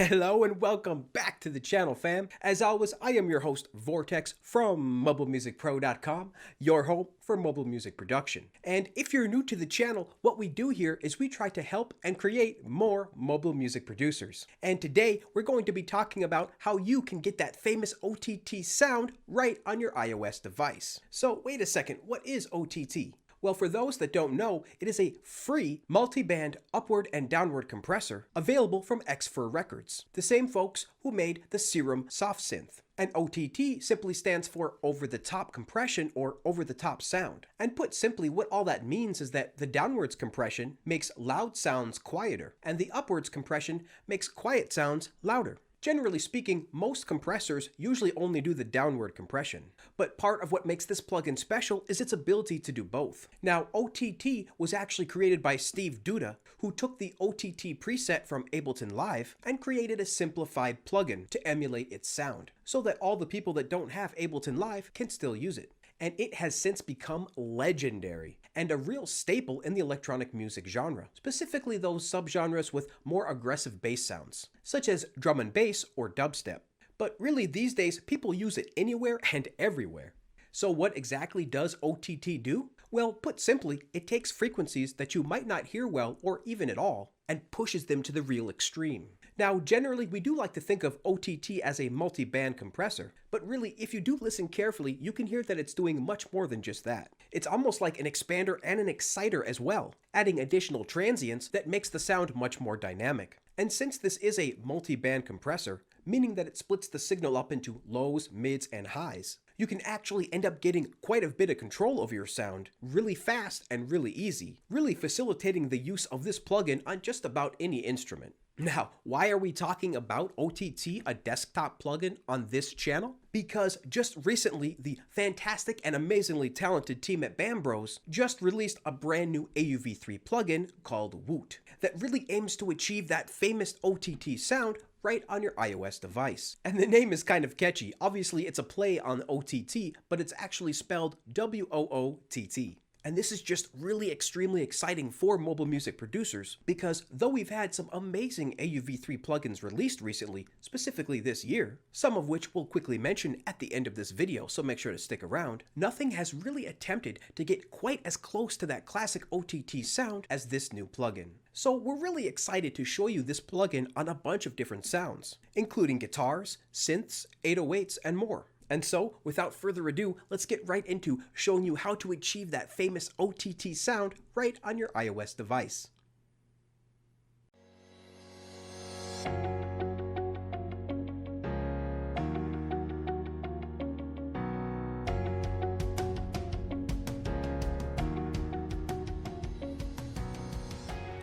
Hello and welcome back to the channel, fam. As always, I am your host, Vortex from MobileMusicPro.com, your home for mobile music production. And if you're new to the channel, what we do here is we try to help and create more mobile music producers. And today, we're going to be talking about how you can get that famous OTT sound right on your iOS device. So wait a second, what is OTT? Well, for those that don't know, it is a free multi-band upward and downward compressor available from X4 Records, the same folks who made the Serum soft synth. And OTT simply stands for over-the-top compression or over-the-top sound. And put simply, what all that means is that the downwards compression makes loud sounds quieter, and the upwards compression makes quiet sounds louder. Generally speaking, most compressors usually only do the downward compression, but part of what makes this plugin special is its ability to do both. Now, OTT was actually created by Steve Duda, who took the OTT preset from Ableton Live and created a simplified plugin to emulate its sound, so that all the people that don't have Ableton Live can still use it. And it has since become legendary and a real staple in the electronic music genre, specifically those subgenres with more aggressive bass sounds, such as drum and bass or dubstep. But really these days, people use it anywhere and everywhere. So what exactly does OTT do? Well, put simply, it takes frequencies that you might not hear well or even at all and pushes them to the real extreme. Now, generally, we do like to think of OTT as a multi-band compressor, but really, if you do listen carefully, you can hear that it's doing much more than just that. It's almost like an expander and an exciter as well, adding additional transients that makes the sound much more dynamic. And since this is a multi-band compressor, meaning that it splits the signal up into lows, mids, and highs, you can actually end up getting quite a bit of control over your sound really fast and really easy, really facilitating the use of this plugin on just about any instrument. Now, why are we talking about OTT, a desktop plugin, on this channel? Because just recently, the fantastic and amazingly talented team at Bambros just released a brand new AUV3 plugin called Woot that really aims to achieve that famous OTT sound right on your iOS device. And the name is kind of catchy. Obviously, it's a play on OTT, but it's actually spelled W-O-O-T-T. And this is just really extremely exciting for mobile music producers because though we've had some amazing AUV3 plugins released recently, specifically this year, some of which we'll quickly mention at the end of this video, so make sure to stick around, nothing has really attempted to get quite as close to that classic OTT sound as this new plugin. So we're really excited to show you this plugin on a bunch of different sounds, including guitars, synths, 808s, and more. And so, without further ado, let's get right into showing you how to achieve that famous OTT sound right on your iOS device.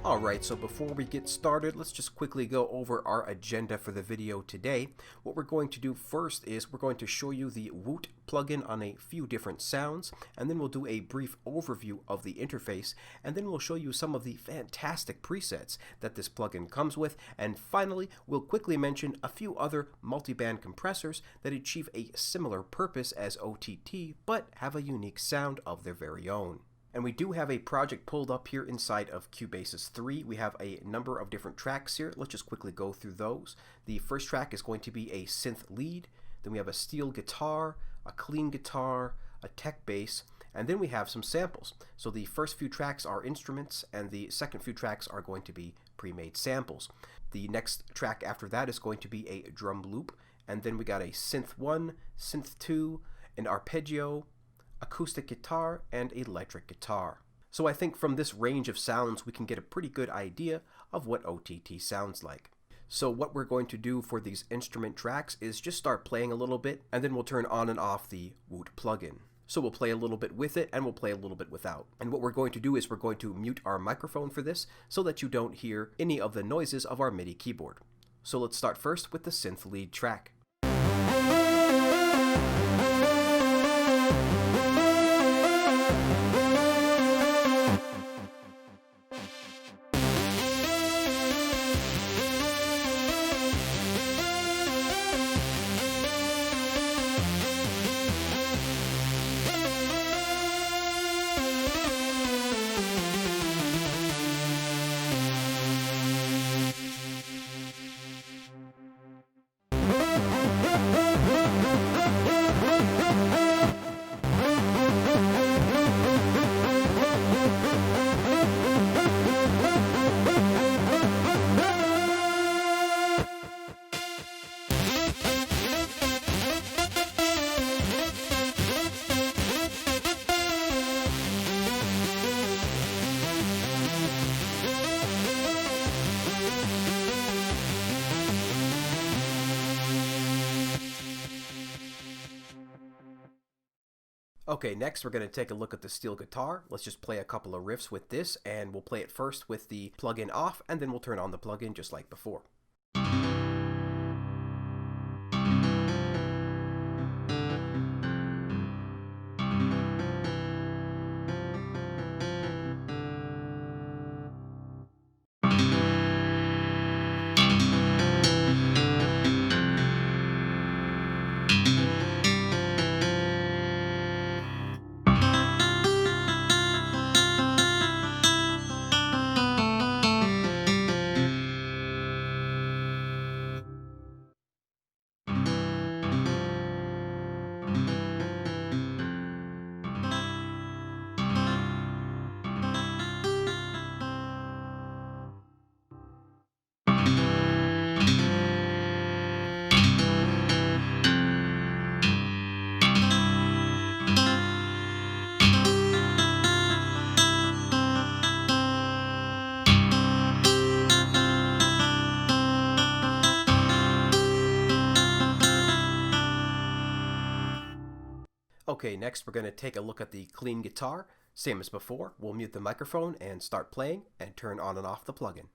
Alright, so before we get started, let's just quickly go over our agenda for the video today. What we're going to do first is we're going to show you the Woot plugin on a few different sounds, and then we'll do a brief overview of the interface, and then we'll show you some of the fantastic presets that this plugin comes with, and finally, we'll quickly mention a few other multi-band compressors that achieve a similar purpose as OTT, but have a unique sound of their very own. And we do have a project pulled up here inside of Cubasis 3. We have a number of different tracks here. Let's just quickly go through those. The first track is going to be a synth lead. Then we have a steel guitar, a clean guitar, a tech bass, and then we have some samples. So the first few tracks are instruments, and the second few tracks are going to be pre-made samples. The next track after that is going to be a drum loop, and then we got a synth 1, synth 2, an arpeggio, acoustic guitar, and electric guitar. So I think from this range of sounds we can get a pretty good idea of what OTT sounds like. So what we're going to do for these instrument tracks is just start playing a little bit, and then we'll turn on and off the Woot plugin. So we'll play a little bit with it and we'll play a little bit without. And what we're going to do is we're going to mute our microphone for this so that you don't hear any of the noises of our MIDI keyboard. So let's start first with the synth lead track. Okay, next we're going to take a look at the steel guitar. Let's just play a couple of riffs with this, and we'll play it first with the plugin off, and then we'll turn on the plugin just like before. Okay, next we're going to take a look at the clean guitar. Same as before, we'll mute the microphone and start playing and turn on and off the plugin.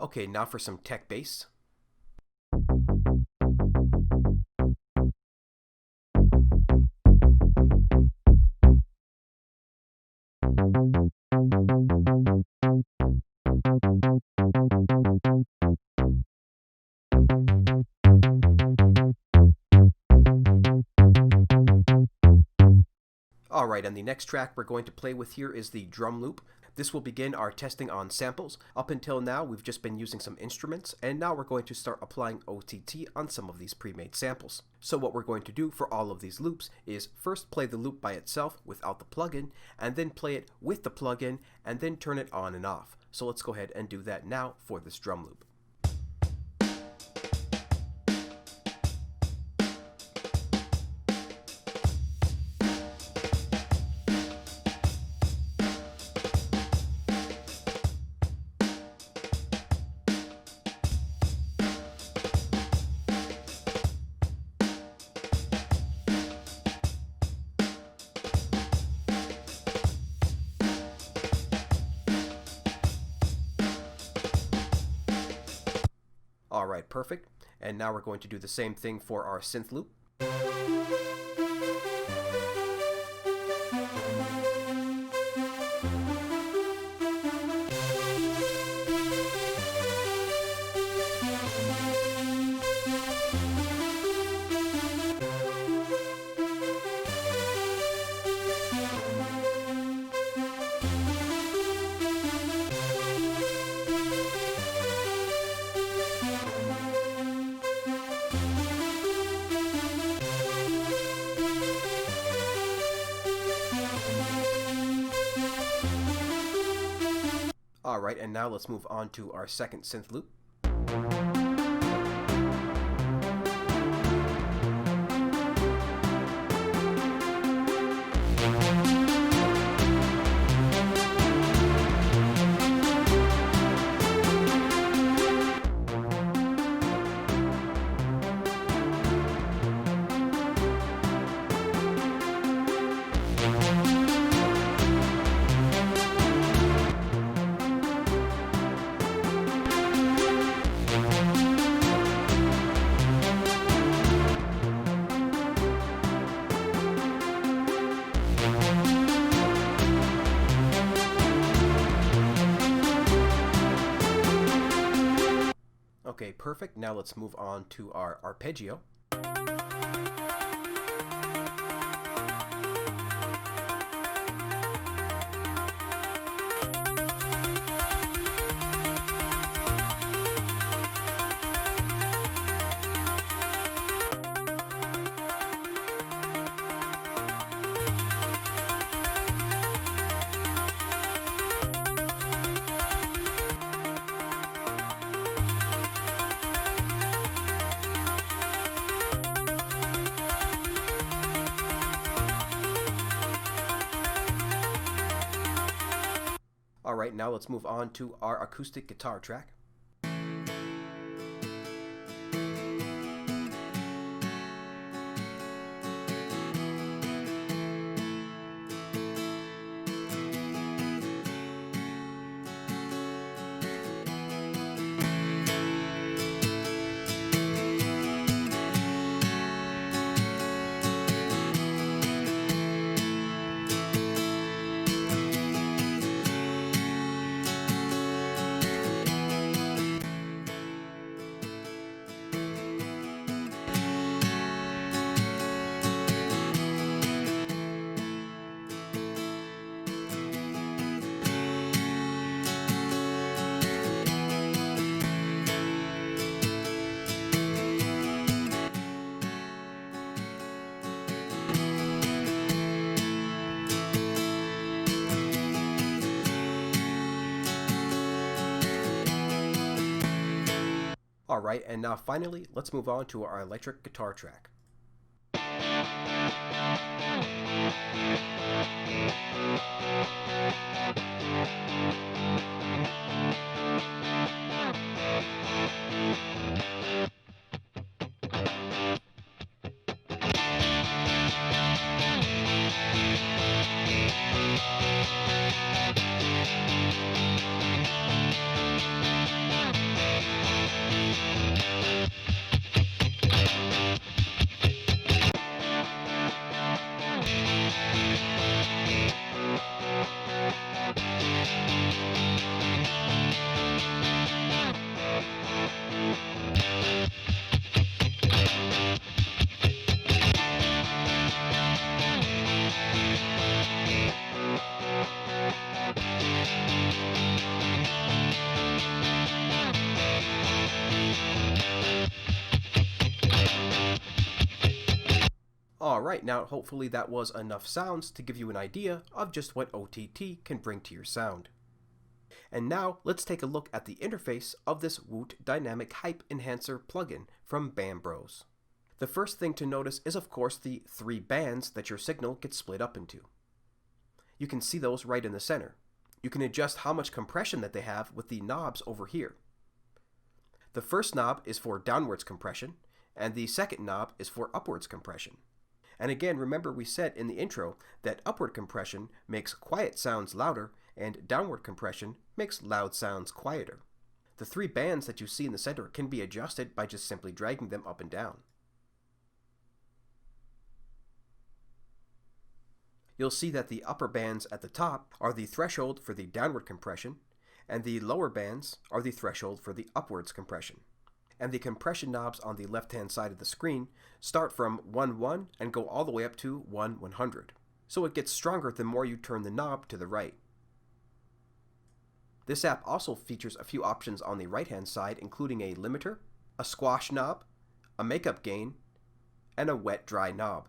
Okay, now for some tech bass. Alright, and the next track we're going to play with here is the drum loop. This will begin our testing on samples. Up until now, we've just been using some instruments, and now we're going to start applying OTT on some of these pre-made samples. So what we're going to do for all of these loops is first play the loop by itself without the plugin, and then play it with the plugin, and then turn it on and off. So let's go ahead and do that now for this drum loop. Alright, perfect. And now we're going to do the same thing for our synth loop. Alright, and now let's move on to our second synth loop. Okay, perfect. Now let's move on to our arpeggio. Alright, now let's move on to our acoustic guitar track. Alright, and now finally, let's move on to our electric guitar track. Alright, now hopefully that was enough sounds to give you an idea of just what OTT can bring to your sound. And now let's take a look at the interface of this Woot Dynamic Hype Enhancer plugin from Band Bros. The first thing to notice is of course the 3 bands that your signal gets split up into. You can see those right in the center. You can adjust how much compression that they have with the knobs over here. The first knob is for downwards compression, and the second knob is for upwards compression. And again, remember we said in the intro that upward compression makes quiet sounds louder and downward compression makes loud sounds quieter. The 3 bands that you see in the center can be adjusted by just simply dragging them up and down. You'll see that the upper bands at the top are the threshold for the downward compression, and the lower bands are the threshold for the upwards compression. And the compression knobs on the left-hand side of the screen start from 1-1 and go all the way up to 1-100. So it gets stronger the more you turn the knob to the right. This app also features a few options on the right-hand side, including a limiter, a squash knob, a makeup gain, and a wet-dry knob.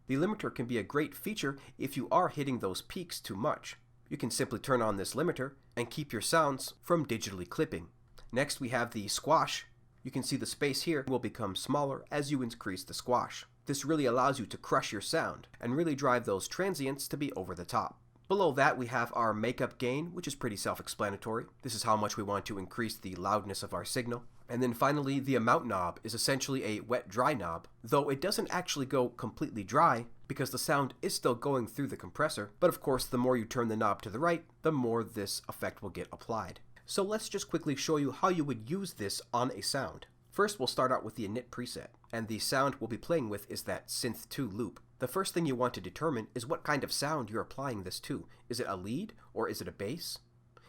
The limiter can be a great feature if you are hitting those peaks too much. You can simply turn on this limiter and keep your sounds from digitally clipping. Next we have the squash. You can see the space here will become smaller as you increase the squash. This really allows you to crush your sound and really drive those transients to be over the top. Below that we have our makeup gain, which is pretty self-explanatory. This is how much we want to increase the loudness of our signal. And then finally the amount knob is essentially a wet-dry knob, though it doesn't actually go completely dry because the sound is still going through the compressor, but of course the more you turn the knob to the right, the more this effect will get applied. So let's just quickly show you how you would use this on a sound. First we'll start out with the init preset, and the sound we'll be playing with is that Synth 2 loop. The first thing you want to determine is what kind of sound you're applying this to. Is it a lead or is it a bass?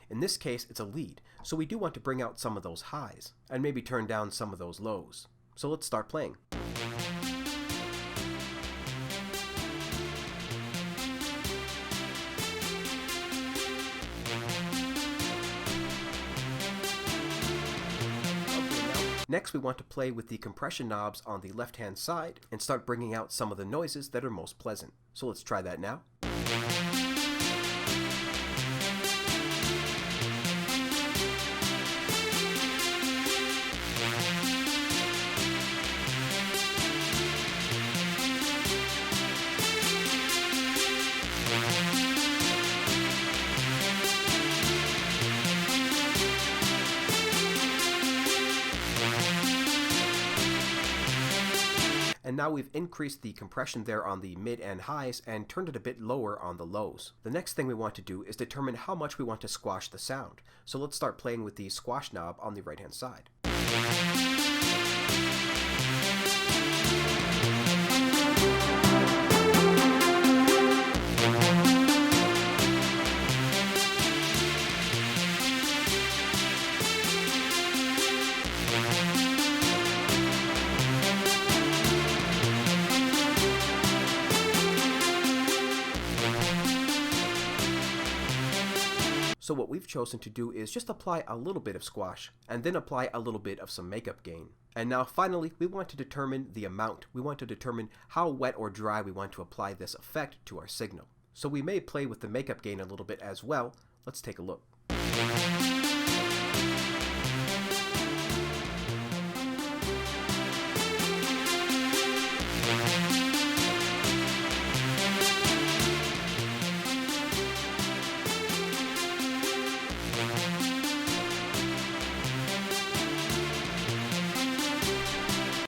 In this case it's a lead, so we do want to bring out some of those highs, and maybe turn down some of those lows. So let's start playing. Next we want to play with the compression knobs on the left-hand side and start bringing out some of the noises that are most pleasant. So let's try that now. And now we've increased the compression there on the mid and highs and turned it a bit lower on the lows. The next thing we want to do is determine how much we want to squash the sound. So let's start playing with the squash knob on the right hand side. So what we've chosen to do is just apply a little bit of squash, and then apply a little bit of some makeup gain. And now finally, we want to determine the amount. We want to determine how wet or dry we want to apply this effect to our signal. So we may play with the makeup gain a little bit as well. Let's take a look.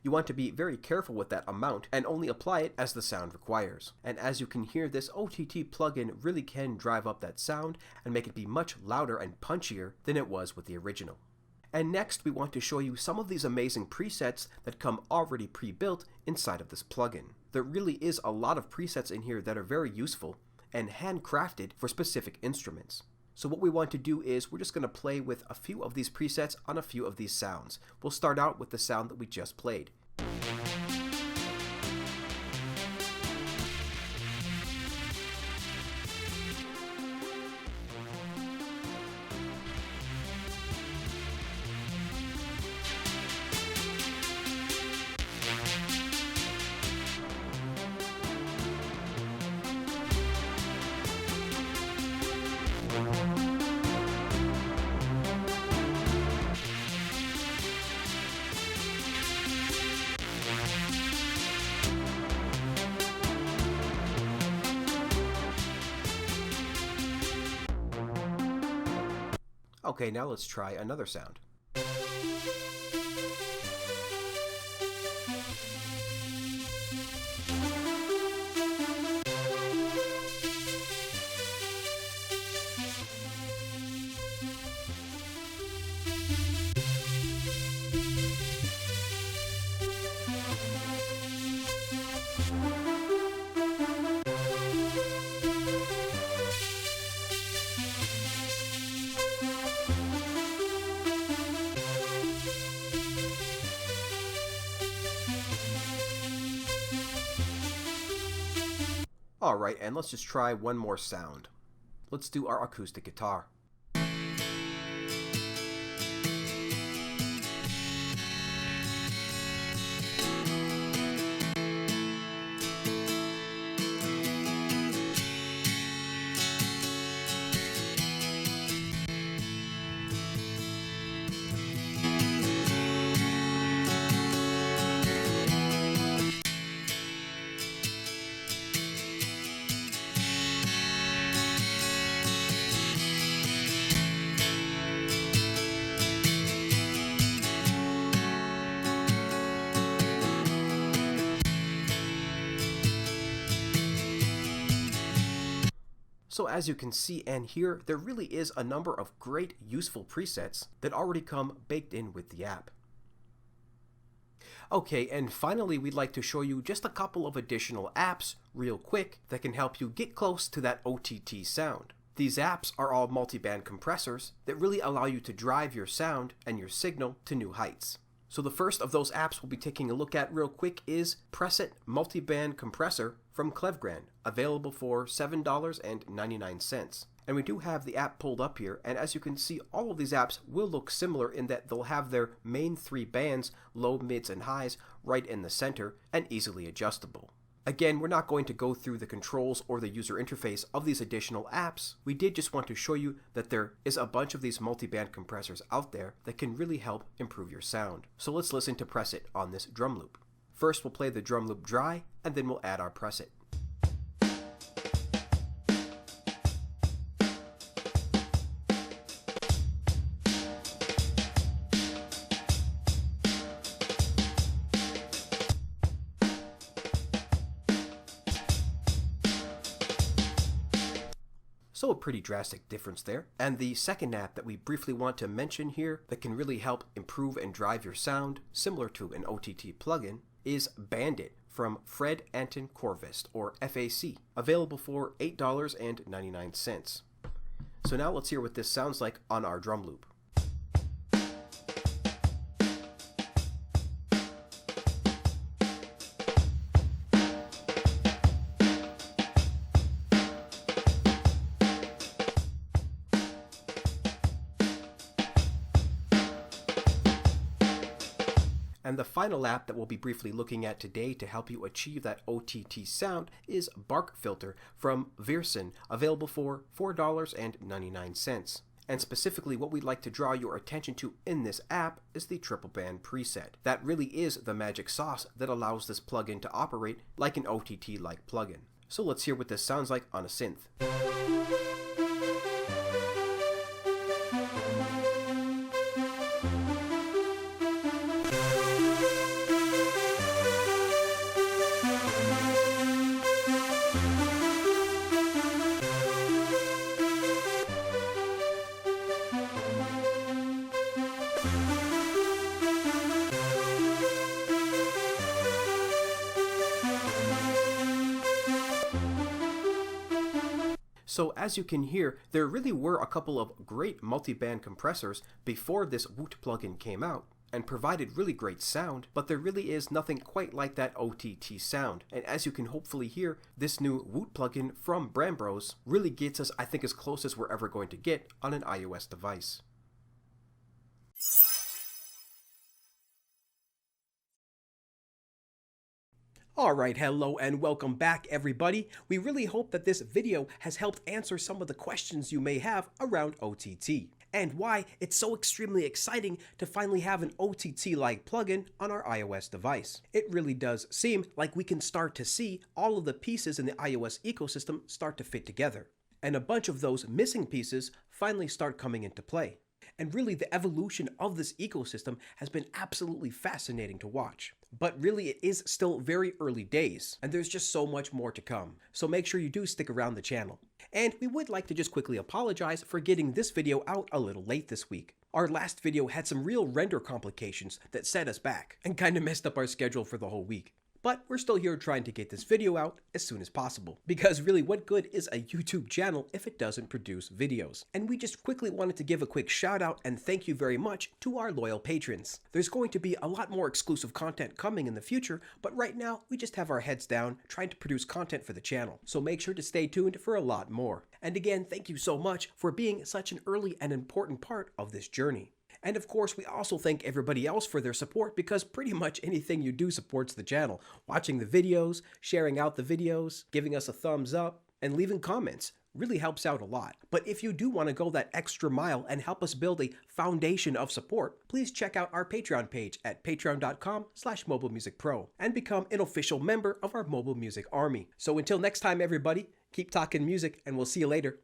You want to be very careful with that amount and only apply it as the sound requires. And as you can hear, this OTT plugin really can drive up that sound and make it be much louder and punchier than it was with the original. And next, we want to show you some of these amazing presets that come already pre-built inside of this plugin. There really is a lot of presets in here that are very useful and handcrafted for specific instruments. So what we want to do is we're just going to play with a few of these presets on a few of these sounds. We'll start out with the sound that we just played. Okay, now let's try another sound. Alright, and let's just try one more sound. Let's do our acoustic guitar. So as you can see and hear, there really is a number of great useful presets that already come baked in with the app. Okay, and finally we'd like to show you just a couple of additional apps real quick that can help you get close to that OTT sound. These apps are all multiband compressors that really allow you to drive your sound and your signal to new heights. So the first of those apps we'll be taking a look at real quick is Preset Multiband Compressor from Clevgrand, available for $7.99. And we do have the app pulled up here, and as you can see, all of these apps will look similar in that they'll have their main three bands, low, mids, and highs, right in the center and easily adjustable. Again, we're not going to go through the controls or the user interface of these additional apps. We did just want to show you that there is a bunch of these multiband compressors out there that can really help improve your sound. So let's listen to Preset on this drum loop. First, we'll play the drum loop dry, and then we'll add our preset. So a pretty drastic difference there. And the second app that we briefly want to mention here that can really help improve and drive your sound, similar to an OTT plugin, is Bandit from Fred Anton Corvist, or FAC, available for $8.99. So now let's hear what this sounds like on our drum loop. And the final app that we'll be briefly looking at today to help you achieve that OTT sound is Bark Filter from Veerson, available for $4.99. And specifically what we'd like to draw your attention to in this app is the triple band preset. That really is the magic sauce that allows this plugin to operate like an OTT-like plugin. So let's hear what this sounds like on a synth. So as you can hear, there really were a couple of great multiband compressors before this Woot plugin came out and provided really great sound, but there really is nothing quite like that OTT sound. And as you can hopefully hear, this new Woot plugin from Brambros really gets us, I think, as close as we're ever going to get on an iOS device. Alright, hello and welcome back everybody. We really hope that this video has helped answer some of the questions you may have around OTT, and why it's so extremely exciting to finally have an OTT-like plugin on our iOS device. It really does seem like we can start to see all of the pieces in the iOS ecosystem start to fit together, and a bunch of those missing pieces finally start coming into play. And really, the evolution of this ecosystem has been absolutely fascinating to watch. But really, it is still very early days, and there's just so much more to come. So make sure you do stick around the channel. And we would like to just quickly apologize for getting this video out a little late this week. Our last video had some real render complications that set us back, and kind of messed up our schedule for the whole week. But we're still here trying to get this video out as soon as possible. Because really, what good is a YouTube channel if it doesn't produce videos? And we just quickly wanted to give a quick shout out and thank you very much to our loyal patrons. There's going to be a lot more exclusive content coming in the future, but right now we just have our heads down trying to produce content for the channel. So make sure to stay tuned for a lot more. And again, thank you so much for being such an early and important part of this journey. And of course, we also thank everybody else for their support, because pretty much anything you do supports the channel. Watching the videos, sharing out the videos, giving us a thumbs up, and leaving comments really helps out a lot. But if you do want to go that extra mile and help us build a foundation of support, please check out our Patreon page at patreon.com/mobilemusicpro and become an official member of our mobile music army. So until next time, everybody, keep talking music, and we'll see you later.